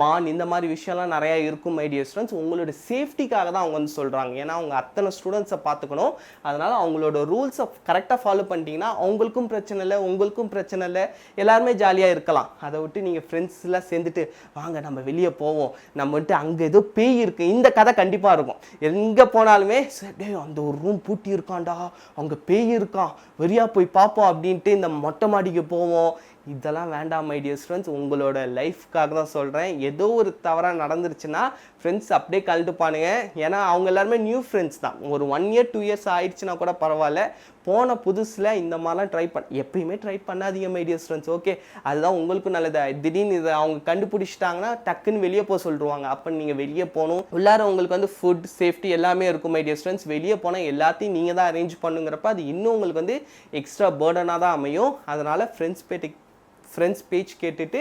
மான் இந்த மாதிரி விஷயம்லாம் நிறையா இருக்கும் மை டியர் ஸ்டூடெண்ட்ஸ். உங்களோட சேஃப்டிக்காக தான் அவங்க வந்து சொல்கிறாங்க. ஏன்னா அவங்க அத்தனை ஸ்டூடெண்ட்ஸை பார்த்துக்கணும். அதனால் அவங்களோட ரூல்ஸை கரெக்டாக ஃபாலோ பண்ணிட்டீங்கன்னா அவங்களுக்கும் பிரச்சனை இல்லை, உங்களுக்கும் பிரச்சனை இல்லை, எல்லாருமே ஜாலியாக இருக்கலாம். அதை விட்டு நீங்கள் ஃப்ரெண்ட்ஸ்லாம் சேர்ந்துட்டு வாங்க நம்ம வெளியே போவோம், நம்ம வந்துட்டு அங்கே ஏதோ பேய் இருக்குது, இந்த கதை கண்டிப்பாக இருக்கும். எங்கே போனாலுமே டே அந்த ஒரு ரூம் பூட்டி இருக்கான்டா, அங்கே பேய் இருக்கான், வெறியா போய் பார்ப்போம் அப்படின்ட்டு இந்த மொட்டை மாடிக்கு போவோம். இதெல்லாம் வேண்டாம் மை டியர் ஸ்டூடெண்ட்ஸ். உங்களோட லைஃப்காக தான் சொல்கிறேன். ஏதோ ஒரு தவறாக நடந்துருச்சுன்னா ஃப்ரெண்ட்ஸ் அப்படியே கழட்டுப்பானுங்க. ஏன்னா அவங்க எல்லாருமே நியூ ஃப்ரெண்ட்ஸ் தான். ஒரு 1 இயர் 2 இயர்ஸ் ஆயிடுச்சுன்னா கூட பரவாயில்ல. போன புதுசில் இந்த மாதிரிலாம் எப்பயுமே ட்ரை பண்ணாதீங்க மை டியர் ஸ்டூடெண்ட்ஸ். ஓகே, அதுதான் உங்களுக்கும் நல்லது. திடீர்னு இதை அவங்க கண்டுபிடிச்சிட்டாங்கன்னா டக்குன்னு வெளியே போக சொல்லிடுவாங்க. அப்போ நீங்கள் வெளியே போகணும். உள்ளார உங்களுக்கு வந்து ஃபுட் சேஃப்டி எல்லாமே இருக்கும் மை டியர் ஸ்டூடெண்ட்ஸ். வெளியே போனால் எல்லாத்தையும் நீங்கள் தான் அரேஞ்ச் பண்ணுங்கிறப்ப அது இன்னும் உங்களுக்கு வந்து எக்ஸ்ட்ரா பேர்டனாக தான் அமையும். அதனால் ஃப்ரெண்ட்ஸ் பேச்சு கேட்டுட்டு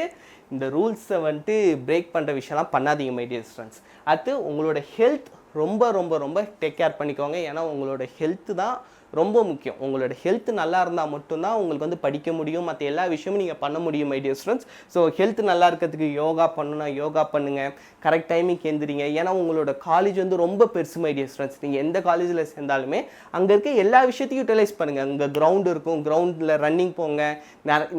இந்த ரூல்ஸை வந்துட்டு பிரேக் பண்ணுற விஷயம்லாம் பண்ணாதீங்க மை டியர் ஸ்டூடெண்ட்ஸ். அடுத்து உங்களோட ஹெல்த் ரொம்ப ரொம்ப ரொம்ப டேக் கேர் பண்ணிக்கோங்க. ஏன்னா உங்களோட ஹெல்த்து தான் ரொம்ப முக்கியம். உங்களோட ஹெல்த் நல்லா இருந்தால் மட்டும்தான் உங்களுக்கு வந்து படிக்க முடியும், மற்ற எல்லா விஷயமும் நீங்கள் பண்ண முடியும் my dear students. So health நல்லா இருக்கிறதுக்கு யோகா பண்ணணும், யோகா பண்ணுங்கள், கரெக்ட் டைமிங் எந்திரிங்க. ஏன்னா உங்களோட காலேஜ் வந்து ரொம்ப பெருசு மை டியர் ஸ்டூடெண்ட்ஸ். நீங்கள் எந்த காலேஜில் சேர்ந்தாலுமே அங்கே இருக்க எல்லா விஷயத்தையும் யூட்டிலைஸ் பண்ணுங்கள். அங்கே கிரவுண்டு இருக்கும், கிரவுண்டில் ரன்னிங் போங்க.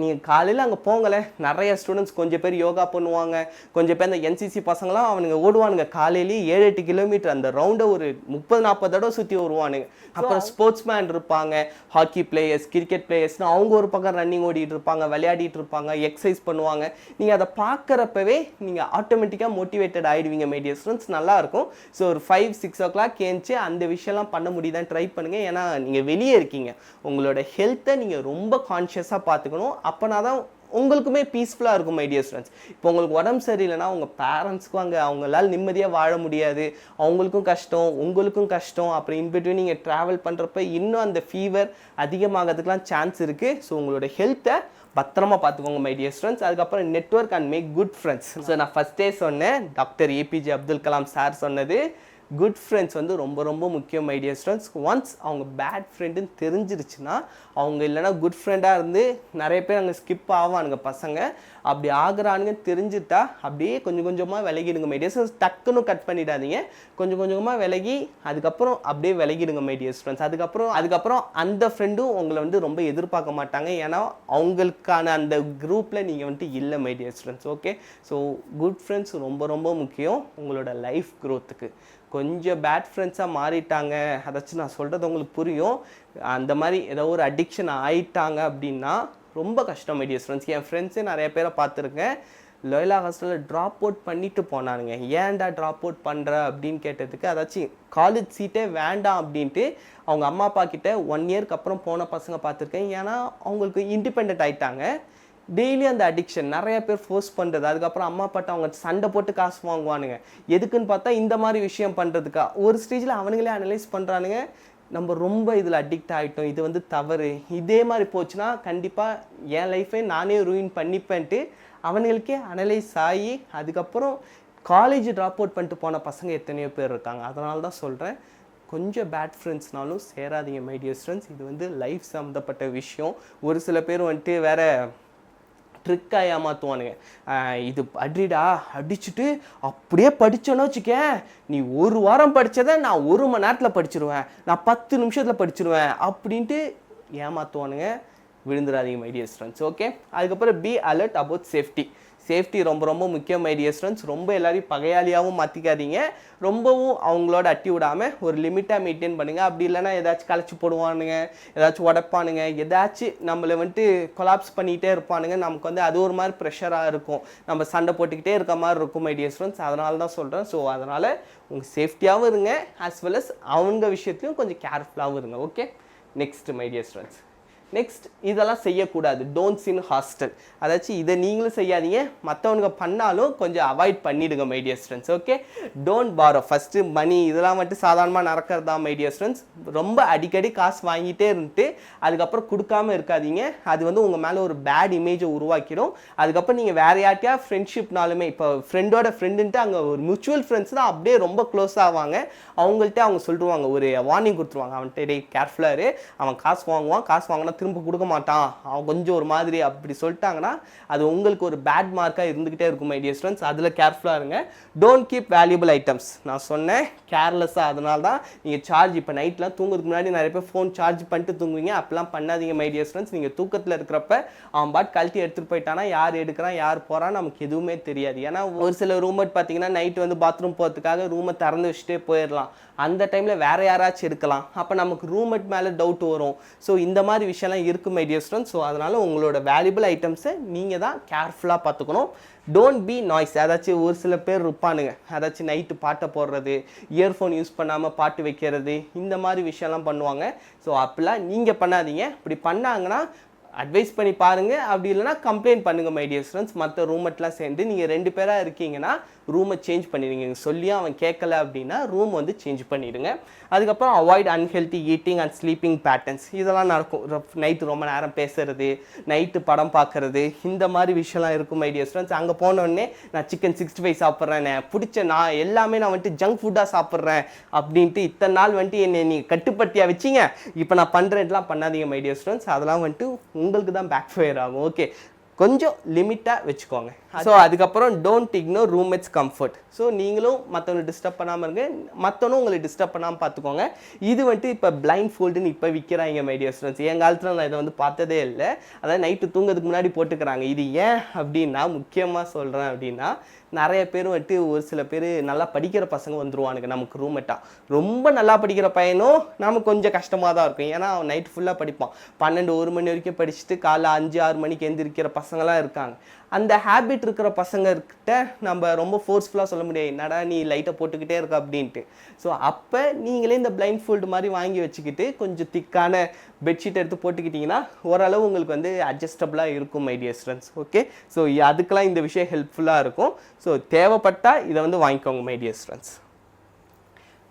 நீங்கள் காலையில் அங்கே போங்களேன், நிறைய ஸ்டூடெண்ட்ஸ் கொஞ்சம் பேர் யோகா பண்ணுவாங்க, கொஞ்சம் பேர் அந்த என்சிசி பசங்களாம் அவனுங்க ஓடுவானுங்க காலையிலேயே 7-8 கிலோமீட்டர் அந்த ரவுண்டை ஒரு 30-40 தடவை சுற்றி வருவானுங்க. அப்புறம் ஸ்போர்ட்ஸ்மேன் இருப்பாங்க, ஹாக்கி பிளேயர்ஸ், கிரிக்கெட் பிளேயர்ஸ்னு அவங்க ஒரு பக்கம் ரன்னிங் ஓடிட்டு இருப்பாங்க, விளையாடிட்டு இருப்பாங்க, எக்ஸசைஸ் பண்ணுவாங்க. நீங்கள் அதை பார்க்குறப்பவே நீங்கள் ஆட்டோமேட்டிக்காக மோட்டிவேட்டட் ஆகிடுவீங்க மை டியர் ஸ்டூடெண்ட்ஸ். நல்லாயிருக்கும். ஸோ ஒரு 5-6 o'clock ஏஞ்சி அந்த விஷயம்லாம் பண்ண முடியுதான்னு ட்ரை பண்ணுங்கள். ஏன்னா நீங்கள் வெளியே இருக்கீங்க, உங்களோட ஹெல்த்தை நீங்கள் ரொம்ப கான்ஷியஸாக பார்த்துக்கணும். அப்போனா தான் உங்களுக்குமே பீஸ்ஃபுல்லாக இருக்கும் மை டியர் ஸ்டூடெண்ட்ஸ். இப்போ உங்களுக்கு உடம்பு சரியில்லைன்னா உங்கள் பேரண்ட்ஸ்க்கும் அங்கே அவங்களால நிம்மதியாக வாழ முடியாது, அவங்களுக்கும் கஷ்டம், உங்களுக்கும் கஷ்டம். அப்புறம் இன்பிட்வீன் நீங்கள் ட்ராவல் பண்ணுறப்ப இன்னும் அந்த ஃபீவர் அதிகமாகிறதுக்கெலாம் சான்ஸ் இருக்குது. ஸோ உங்களோட ஹெல்த்தை பத்திரமா பார்த்துக்கோங்க மை டியர் ஸ்டூடெண்ட்ஸ். அதுக்கப்புறம் network and make good friends. So நான் ஃபஸ்ட்டே சொன்னேன், doctor APJ Abdul Kalam sir சொன்னது, குட் ஃப்ரெண்ட்ஸ் வந்து ரொம்ப ரொம்ப முக்கியம் மை டியர் ஸ்டூடெண்ட்ஸ். ஒன்ஸ் அவங்க பேட் ஃப்ரெண்டுன்னு தெரிஞ்சிருச்சுன்னா அவங்க இல்லைனா குட் ஃப்ரெண்டாக இருந்து நிறைய பேர் அங்கே ஸ்கிப் ஆவானுங்க பசங்க. அப்படி ஆகுறானுங்க தெரிஞ்சுட்டா அப்படியே கொஞ்சம் கொஞ்சமாக விலகிடுங்க மை டியர் ஸ்டூடெண்ட்ஸ். டக்குன்னு கட் பண்ணிடாதீங்க, கொஞ்சம் கொஞ்சமாக விலகி அதுக்கப்புறம் அப்படியே விலகிடுங்க மை டியர் ஸ்டூடெண்ட்ஸ். அதுக்கப்புறம் அந்த ஃப்ரெண்டும் உங்களை வந்து ரொம்ப எதிர்பார்க்க மாட்டாங்க. ஏன்னா அவங்களுக்கான அந்த குரூப்பில் நீங்கள் வந்துட்டு இல்லை my dear students. Okay, so good friends ரொம்ப ரொம்ப முக்கியம் உங்களோட லைஃப் க்ரோத்துக்கு. கொஞ்சம் பேட் ஃப்ரெண்ட்ஸாக மாறிட்டாங்க, அதாச்சும் நான் சொல்கிறது உங்களுக்கு புரியும். அந்த மாதிரி ஏதோ ஒரு அடிக்ஷன் ஆயிட்டாங்க அப்படின்னா ரொம்ப கஷ்டம் மை டியர் ஸ்டூடெண்ட்ஸ். என் ஃப்ரெண்ட்ஸே நிறைய பேரை பார்த்துருக்கேன், லோயலா ஹாஸ்டலில் ட்ராப் அவுட் பண்ணிட்டு போனானுங்க. ஏன்டா ட்ராப் அவுட் பண்ணுற அப்படின்னு கேட்டதுக்கு, அதாச்சும் காலேஜ் சீட்டே வேண்டாம் அப்படின்ட்டு அவங்க அம்மா அப்பா கிட்ட 1 இயர்க்கு அப்புறம் போன பசங்க பார்த்துருக்கேன். ஏன்னா அவங்களுக்கு இண்டிபெண்ட் ஆகிட்டாங்க. டெய்லி அந்த அடிக்ஷன் நிறைய பேர் ஃபோர்ஸ் பண்ணுறது, அதுக்கப்புறம் அம்மா அப்பாட்ட அவங்க சண்டை போட்டு காசு வாங்குவானுங்க. எதுக்குன்னு பார்த்தா இந்த மாதிரி விஷயம் பண்ணுறதுக்கா. ஒரு ஸ்டேஜில் அவனுங்களே அனலைஸ் பண்ணுறானுங்க, நம்ம ரொம்ப இதில் அடிக்ட் ஆகிட்டோம், இது வந்து தவறு. இதே மாதிரி போச்சுன்னா கண்டிப்பாக என் லைஃபை நானே ரூயின் பண்ணிப்பேன்ட்டு அவனுங்களுக்கே அனலைஸ் ஆகி அதுக்கப்புறம் காலேஜ் ட்ராப் அவுட் பண்ணிட்டு போன பசங்க எத்தனையோ பேர் இருக்காங்க. அதனால தான் சொல்கிறேன், கொஞ்சம் பேட் ஃப்ரெண்ட்ஸ்னாலும் சேராதீங்க மை டியர் ஸ்டூடெண்ட்ஸ். இது வந்து லைஃப் சம்மந்தப்பட்ட விஷயம். ஒரு சில பேர் வந்துட்டு வேற ட்ரிக்காக ஏமாற்றுவானுங்க. இது அடிடா அடிச்சுட்டு அப்படியே படித்தோன்னு வச்சுக்கேன், நீ 1 வாரம் படித்ததை நான் 1 மணி நேரத்தில் படிச்சிருவேன், நான் 10 நிமிஷத்தில் படிச்சிருவேன் அப்படின்ட்டு ஏமாற்றுவானுங்க. விழுந்துடாதீங்க மை டியர் ஸ்டூடெண்ட்ஸ். ஓகே, அதுக்கப்புறம் be alert about safety. Safety ரொம்ப ரொம்ப முக்கியம் மை டியர் ஸ்டூடெண்ட்ஸ். ரொம்ப எல்லாரையும் பகையாளியாகவும் மாற்றிக்காதீங்க, ரொம்பவும் அவங்களோட அட்டி விடாமல் ஒரு லிமிட்டாக மெயின்டைன் பண்ணுங்கள். அப்படி இல்லைனா ஏதாச்சும் கலைச்சி போடுவானுங்க, ஏதாச்சும் உடைப்பானுங்க, ஏதாச்சும் நம்மளை வந்துட்டு கொலாப்ஸ் பண்ணிகிட்டே இருப்பானுங்க. நமக்கு வந்து அது ஒரு மாதிரி ப்ரெஷராக இருக்கும், நம்ம சண்டை போட்டுக்கிட்டே இருக்க மாதிரி இருக்கும் மை டியர் ஸ்டூடெண்ட்ஸ். அதனால தான் சொல்கிறேன். ஸோ அதனால் உங்கள் சேஃப்டியாகவும் இருங்க, ஆஸ் வெல் அஸ் அவங்க விஷயத்துலையும் கொஞ்சம் கேர்ஃபுல்லாகவும் இருங்க. Okay, next my dear students, next இதெல்லாம் செய்யக்கூடாது, டோன்ட்ஸ் இன் ஹாஸ்டல். அதாச்சும் இதை நீங்களும் செய்யாதீங்க, மற்றவனுங்க பண்ணாலும் கொஞ்சம் அவாய்ட் பண்ணிடுங்க my dear students. Okay, don't borrow. First money இதெல்லாம் வந்துட்டு சாதாரணமாக நடக்கிறதா மை டியர் ஸ்டூடெண்ட்ஸ். ரொம்ப அடிக்கடி காசு வாங்கிட்டே இருந்துட்டு அதுக்கப்புறம் கொடுக்காம இருக்காதீங்க. அது வந்து உங்கள் மேலே ஒரு பேட் இமேஜை உருவாக்கிடும். அதுக்கப்புறம் நீங்கள் வேற யார்ட்டையா ஃப்ரெண்ட்ஷிப்னாலுமே, இப்போ ஃப்ரெண்டோட ஃப்ரெண்டுன்ட்டு அங்கே ஒரு மியூச்சுவல் ஃப்ரெண்ட்ஸ் தான் அப்படியே ரொம்ப க்ளோஸ் ஆவாங்க. அவங்கள்ட்ட அவங்க சொல்லிடுவாங்க, ஒரு வார்னிங் கொடுத்துருவாங்க, அவன்கிட்ட டே கேர்ஃபுல்லாக இரு, அவன் காசு வாங்குவான், காசு வாங்கினா திரும்ப கொடுக்க மாட்டான், அவன் கொஞ்சம் ஒரு மாதிரி அப்படி சொல்லிட்டாங்கன்னா அது உங்களுக்கு ஒரு பேட் மார்க்காக இருந்துகிட்டே இருக்கும் மை டியர் ஸ்டூடெண்ட்ஸ். அதில் கேர்ஃபுல்லாக இருங்க. Don't keep valuable items. நான் சொன்னேன் கேர்லெஸ்ஸாக, அதனால தான் நீங்கள் சார்ஜ் இப்போ நைட்லாம் தூங்குறதுக்கு முன்னாடி நிறைய பேர் ஃபோன் சார்ஜ் பண்ணிட்டு தூங்குவீங்க. அப்பெல்லாம் பண்ணாதீங்க மை டியர் ஸ்டூடெண்ட்ஸ். நீங்கள் தூக்கத்தில் இருக்கிறப்ப அவன் பாட் கழட்டி எடுத்துகிட்டு போயிட்டானா யார் எடுக்கிறான் யார் போகிறான் நமக்கு எதுவுமே தெரியாது. ஏன்னா ஒரு சில ரூம்மேட் பார்த்தீங்கன்னா நைட்டு வந்து பாத்ரூம் போகிறதுக்காக ரூமை திறந்து வச்சுட்டே போயிடலாம். அந்த டைமில் வேறு யாராச்சும் இருக்கலாம், அப்போ நமக்கு ரூம்மேட் மேலே டவுட் வரும். ஸோ இந்த மாதிரி விஷயம்லாம் இருக்குது மை டியர் ஸ்டூடெண்ட்ஸ். ஸோ அதனால் உங்களோட வேல்யூபிள் ஐட்டம்ஸை நீங்கள் தான் கேர்ஃபுல்லாக பார்த்துக்கணும். Don't be noise. ஏதாச்சும் ஒரு சில பேர் இருப்பானுங்க, ஏதாச்சும் நைட்டு பாட்டை போடுறது, இயர்ஃபோன் யூஸ் பண்ணாமல் பாட்டு வைக்கிறது, இந்த மாதிரி விஷயம்லாம் பண்ணுவாங்க. ஸோ அப்படிலாம் நீங்கள் பண்ணாதீங்க. இப்படி பண்ணாங்கன்னா அட்வைஸ் பண்ணி பாருங்கள், அப்படி இல்லைனா கம்ப்ளைண்ட் பண்ணுங்கள் மை டியர் ஸ்டூடெண்ட்ஸ். மற்ற ரூமெட்லாம் சேர்ந்து நீங்கள் 2 பேராக இருக்கீங்கன்னா ரூமை சேஞ்ச் பண்ணிடுங்க. சொல்லியும் அவன் கேட்கல அப்படின்னா ரூம் வந்து சேஞ்ச் பண்ணிவிடுங்க. அதுக்கப்புறம் avoid unhealthy eating and sleeping patterns. இதெல்லாம் நடக்கும். நைட்டு ரொம்ப நேரம் பேசுறது, நைட்டு படம் பார்க்குறது, இந்த மாதிரி விஷயம்லாம் இருக்கும் மை டியர் ஸ்டூடெண்ட்ஸ். அங்கே போனோடனே நான் சிக்கன் 65 சாப்பிட்றேன், பிடிச்ச நான் எல்லாமே நான் வந்துட்டு ஜங்க் ஃபுட்டாக சாப்பிட்றேன் அப்படின்ட்டு இத்தனை நாள் வந்துட்டு என்னை நீங்கள் கட்டுப்படுத்தியாக வச்சிங்க, இப்போ நான் பண்ணுறேன்லாம் பண்ணாதீங்க மை டியர் ஸ்டூடெண்ட்ஸ். அதெல்லாம் வந்துட்டு உங்களுக்கு தான் பேக் ஃபயர் ஆகும். ஓகே, கொஞ்சம் லிமிட்டாக வச்சுக்கோங்க. ஸோ அதுக்கப்புறம் don't ignore roommates comfort. So நீங்களும் மற்றவங்களை டிஸ்டர்ப் பண்ணாமல் இருங்க, மற்றவனும் உங்களை டிஸ்டர்ப் பண்ணாமல் பார்த்துக்கோங்க. இது வந்துட்டு இப்போ பிளைண்ட் ஃபோல்டுன்னு இப்போ விற்கிறாங்க மை டியர் ஸ்டூடெண்ட்ஸ். என் காலத்தில் நான் இதை வந்து பார்த்ததே இல்லை. அதாவது நைட்டு தூங்கிறதுக்கு முன்னாடி போட்டுக்கிறாங்க. இது ஏன் அப்படின்னா, முக்கியமாக சொல்கிறேன் அப்படின்னா, நிறைய பேர் வந்துட்டு ஒரு சில பேர் நல்லா படிக்கிற பசங்க வந்துருவானுங்க நமக்கு ரூம்மேட்டாக. ரொம்ப நல்லா படிக்கிற பையனும் நமக்கு கொஞ்சம் கஷ்டமாக தான் இருக்கும். ஏன்னா அவன் நைட் ஃபுல்லாக படிப்பான், 12-1 மணி வரைக்கும் படிச்சுட்டு காலைல 5-6 மணிக்கு எழுந்திரிக்கிற பசங்களாம் இருக்காங்க. அந்த ஹேபிட் இருக்கிற பசங்கக்கிட்ட நம்ம ரொம்ப ஃபோர்ஸ்ஃபுல்லாக சொல்ல முடியாது, என்னடா நீ லைட்டை போட்டுக்கிட்டே இருக்க அப்படின்ட்டு. ஸோ அப்போ நீங்களே இந்த பிளைண்ட் ஃபோல்டு மாதிரி வாங்கி வச்சுக்கிட்டு கொஞ்சம் திக்கான பெட்ஷீட் எடுத்து போட்டுக்கிட்டிங்கன்னா ஓரளவு உங்களுக்கு வந்து அட்ஜஸ்டபுளாக இருக்கும் my dear students. Okay, so அதுக்கெல்லாம் இந்த விஷயம் ஹெல்ப்ஃபுல்லாக இருக்கும். ஸோ தேவைப்பட்டால் இதை வந்து வாங்கிக்கோங்க my dear students.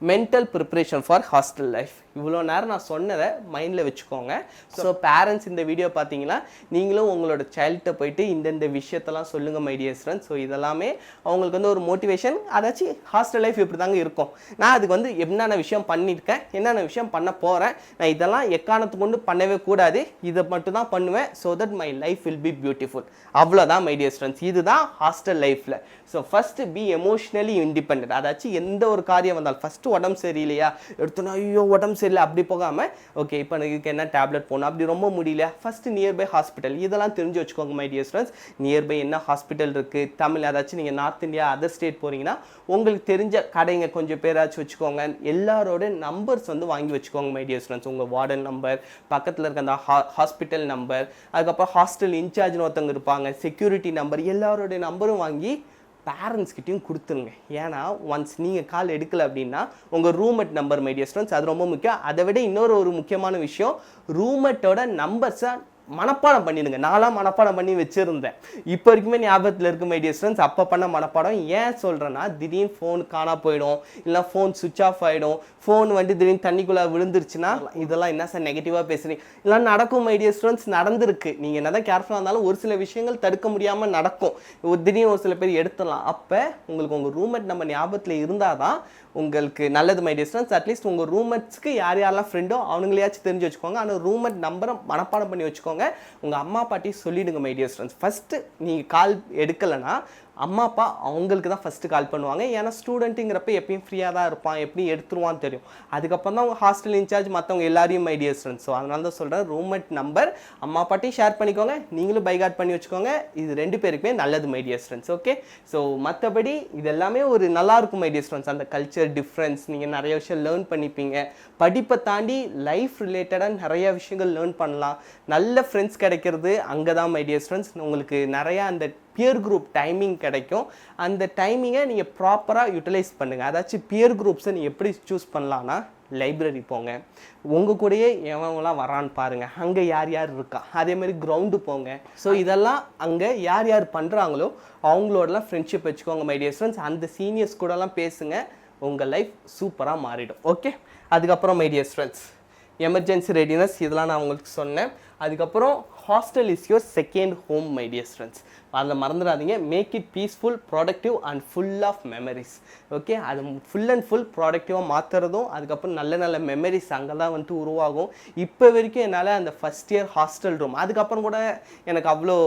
Mental preparation for hostel life. இவ்வளோ நேரம் நான் சொன்னதை மைண்டில் வச்சுக்கோங்க. ஸோ பேரண்ட்ஸ் இந்த வீடியோ பார்த்தீங்கன்னா நீங்களும் உங்களோட சைல்ட்ட போயிட்டு இந்த விஷயத்தெல்லாம் சொல்லுங்கள் மை டியர் ஸ்டூடெண்ட்ஸ். ஸோ இதெல்லாமே அவங்களுக்கு வந்து ஒரு மோட்டிவேஷன். அதாச்சும் ஹாஸ்டல் லைஃப் இப்படி தாங்க இருக்கும், நான் அதுக்கு வந்து என்னென்ன விஷயம் பண்ணியிருக்கேன், என்னென்ன விஷயம் பண்ண போகிறேன், நான் இதெல்லாம் எக்காரணத்துக்கு கொண்டு பண்ணவே கூடாது, இதை மட்டும் தான் பண்ணுவேன். So that my life will be beautiful. அவ்வளோதான் மை டியர் ஸ்டூடெண்ட்ஸ், இதுதான் ஹாஸ்டல் லைஃப்பில். So first be emotionally independent. அதாச்சும் எந்த ஒரு காரியம் வந்தாலும் ஃபஸ்ட்டு உடம்பு சரியில்லையா எடுத்தோன்னா ஐயோ உடம்பு சரியில்லை அப்படி போகாமல், ஓகே இப்போ எனக்கு என்ன டேப்லெட் போகணும், அப்படி ரொம்ப முடியல ஃபஸ்ட்டு நியர்பை ஹாஸ்பிட்டல் இதெல்லாம் தெரிஞ்சு வச்சுக்கோங்க மை டியர் ஸ்டூடெண்ட்ஸ். நியர்பை என்ன ஹாஸ்பிட்டல் இருக்குது, தமிழ் ஏதாச்சும் நீங்கள் நார்த் இந்தியா அதர் ஸ்டேட் போகிறீங்கன்னா உங்களுக்கு தெரிஞ்ச கடைங்க கொஞ்சம் பேராச்சும் வச்சுக்கோங்க. எல்லாரோட நம்பர்ஸ் வந்து வாங்கி வச்சுக்கோங்க மை டியர் ஸ்டூடெண்ட்ஸ். உங்கள் வார்டன் நம்பர், பக்கத்தில் இருக்க அந்த ஹாஸ்பிட்டல் நம்பர், அதுக்கப்புறம் ஹாஸ்டல் இன்சார்ஜ்னு ஒருத்தவங்க இருப்பாங்க, செக்யூரிட்டி நம்பர், எல்லாரோடைய நம்பரும் வாங்கி பேரண்ட்ஸ்கிட்டையும் கொடுத்துருங்க. ஏன்னா ஒன்ஸ் நீங்கள் கால் எடுக்கலை அப்படின்னா உங்கள் roommate number my dear students அது ரொம்ப முக்கியம். அதை விட இன்னொரு முக்கியமான விஷயம், ரூம்மேட்டோட நம்பர்ஸை மனப்பாடம் பண்ணிடுங்க. நான்லாம் மனப்பாடம் பண்ணி வச்சுருந்தேன், இப்போ வரைக்குமே ஞாபகத்தில் இருக்குது மை டியர் ஸ்டூடெண்ட்ஸ். அப்போ பண்ண மனப்பாடம். ஏன் சொல்கிறேன்னா, திடீர்னு ஃபோன் காணா போயிடும், இல்லை ஃபோன் சுவிச் ஆஃப் ஆகிடும், ஃபோன் வந்து திடீர்னு தண்ணிக்குள்ளே விழுந்துருச்சுன்னா இதெல்லாம் என்ன சார் நெகட்டிவாக பேசுகிறீங்க, இதெல்லாம் நடக்கும் மை டியர் ஸ்டூடெண்ட்ஸ், நடந்திருக்கு. நீங்கள் என்ன தான் கேர்ஃபுல்லாக இருந்தாலும் ஒரு சில விஷயங்கள் தடுக்க முடியாமல் நடக்கும். திடீர்னு ஒரு சில பேர் எடுத்துடலாம். அப்போ உங்களுக்கு உங்கள் ரூம்மேட் நம்ம ஞாபகத்தில் இருந்தால் தான் உங்களுக்கு நல்லது மை டியர் ஸ்டூடெண்ட்ஸ். அட்லீஸ்ட் உங்கள் ரூம்மேட்ஸ்க்கு யார் யாரெல்லாம் ஃப்ரெண்டோ அவங்களையாச்சும் தெரிஞ்சு வச்சுக்கோங்க. ஆனால் ரூம்மேட் நம்பரை மனப்பாடம் பண்ணி வச்சுக்கோங்க. உங்கள் அம்மா பாட்டி சொல்லிவிடுங்க மை டியர் ஸ்டூடெண்ட்ஸ். ஃபஸ்ட்டு நீங்கள் கால் எடுக்கலைன்னா அம்மா அப்பா அவங்களுக்கு தான் ஃபஸ்ட்டு கால் பண்ணுவாங்க. ஏன்னா ஸ்டூடெண்ட்டுங்கிறப்ப எப்பயும் ஃப்ரீயாக தான் இருப்பான், எப்படி எடுத்துருவான்னு தெரியும். அதுக்கப்புறம் தான் அவங்க ஹாஸ்டல் இன்சார்ஜ் மற்றவங்க எல்லாரையும் மை டியர் ஸ்டூடெண்ட்ஸ். ஸோ அதனால தான் சொல்கிறேன், ரூம்மேட் நம்பர் அம்மா பாட்டி ஷேர் பண்ணிக்கோங்க, நீங்களும் பைகாட் பண்ணி வச்சுக்கோங்க. இது 2 பேருக்குமே நல்லது my dear students. Okay, so மற்றபடி இது எல்லாமே ஒரு நல்லாயிருக்கும் மை டியர் ஸ்டூடெண்ட்ஸ். அந்த கல்ச்சர் டிஃப்ரென்ஸ் நீங்கள் நிறைய விஷயம் லேர்ன் பண்ணிப்பீங்க. படிப்பை தாண்டி லைஃப் ரிலேட்டடாக நிறைய விஷயங்கள் லேர்ன் பண்ணலாம். நல்ல ஃப்ரெண்ட்ஸ் கிடைக்கிறது அங்கே தான் மை டியர் ஸ்டூடெண்ட்ஸ். உங்களுக்கு நிறையா அந்த பியர் குரூப் டைமிங் கிடைக்கும். அந்த டைமிங்கை நீங்கள் ப்ராப்பராக யூட்டிலைஸ் பண்ணுங்கள். அதாச்சும் பியர் குரூப்ஸை நீங்கள் எப்படி சூஸ் பண்ணலான்னா, லைப்ரரி போங்க, உங்கள் கூடயே எவங்களாம் வரான்னு பாருங்கள், அங்கே யார் யார் இருக்கா, அதேமாதிரி கிரவுண்டு போங்க. ஸோ இதெல்லாம் அங்கே யார் யார் பண்ணுறாங்களோ அவங்களோடலாம் ஃப்ரெண்ட்ஷிப் வச்சுக்கோங்க மை டியர் ஃப்ரெண்ட்ஸ். அந்த சீனியர்ஸ் கூடலாம் பேசுங்க, உங்கள் லைஃப் சூப்பராக மாறிடும். ஓகே, அதுக்கப்புறம் my dear friends, emergency readiness இதெல்லாம் நான் உங்களுக்கு சொன்னேன். அதுக்கப்புறம் hostel is your second home my dear friends. அதில் மறந்துடாதீங்க, make it peaceful, productive and full of memories. Okay, அது ஃபுல் அண்ட் ஃபுல் ப்ராடக்டிவாக மாற்றுறதும், அதுக்கப்புறம் நல்ல நல்ல மெமரிஸ் அங்கே தான் வந்துட்டு உருவாகும். இப்போ வரைக்கும் என்னால் அந்த ஃபஸ்ட் இயர் ஹாஸ்டல் ரூம், அதுக்கப்புறம் கூட எனக்கு அவ்வளோ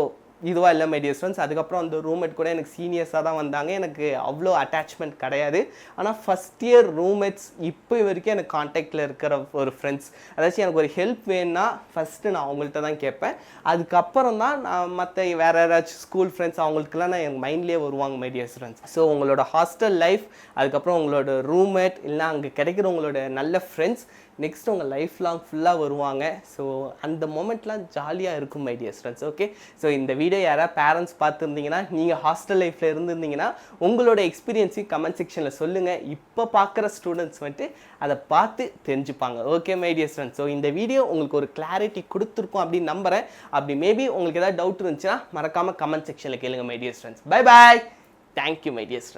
இதுவாக இல்லை மை டியர் ஃப்ரெண்ட்ஸ். அதுக்கப்புறம் அந்த ரூம்மேட் கூட எனக்கு சீனியர்ஸாக தான் வந்தாங்க, எனக்கு அவ்வளோ அட்டாச்மெண்ட் கிடையாது. ஆனால் ஃபஸ்ட் இயர் ரூம்மேட்ஸ் இப்போ வரைக்கும் எனக்கு கான்டாக்டில் இருக்கிற ஒரு ஃப்ரெண்ட்ஸ். அதாச்சும் எனக்கு ஒரு ஹெல்ப் வேணும்னா ஃபஸ்ட்டு நான் அவங்கள்ட்ட தான் கேட்பேன். அதுக்கப்புறம் தான் நான் மற்ற வேறு யாராச்சும் ஸ்கூல் ஃப்ரெண்ட்ஸ் அவங்களுக்குலாம் நான் எங்கள் மைண்ட்லேயே வருவாங்க மை டியர் ஃப்ரெண்ட்ஸ். ஸோ உங்களோட ஹாஸ்டல் லைஃப், அதுக்கப்புறம் உங்களோட ரூம்மேட், இல்லைனா அங்கே கிடைக்கிற உங்களோட நல்ல ஃப்ரெண்ட்ஸ் நெக்ஸ்ட் உங்கள் லைஃப் லாங் ஃபுல்லாக வருவாங்க. ஸோ அந்த மொமெண்ட்லாம் ஜாலியாக இருக்கும் my dear friends. Okay, so இந்த வீடியோ யாராவது பேரண்ட்ஸ் பார்த்துருந்தீங்கன்னா, நீங்கள் ஹாஸ்டல் லைஃப்பில் இருந்திருந்தீங்கன்னா உங்களோட எக்ஸ்பீரியன்ஸையும் கமெண்ட் செக்ஷனில் சொல்லுங்கள். இப்போ பார்க்குற ஸ்டூடெண்ட்ஸ் வந்துட்டு அதை பார்த்து தெரிஞ்சுப்பாங்க. Okay my dear friends, so இந்த வீடியோ உங்களுக்கு ஒரு கிளாரிட்டி கொடுத்துருக்கோம் அப்படின்னு நம்புகிறேன். அப்படி மேபி உங்களுக்கு ஏதாவது டவுட் இருந்துச்சுன்னா மறக்காமல் கமெண்ட் செக்ஷனில் கேளுங்க my dear friends. Bye bye, thank you my dear friends.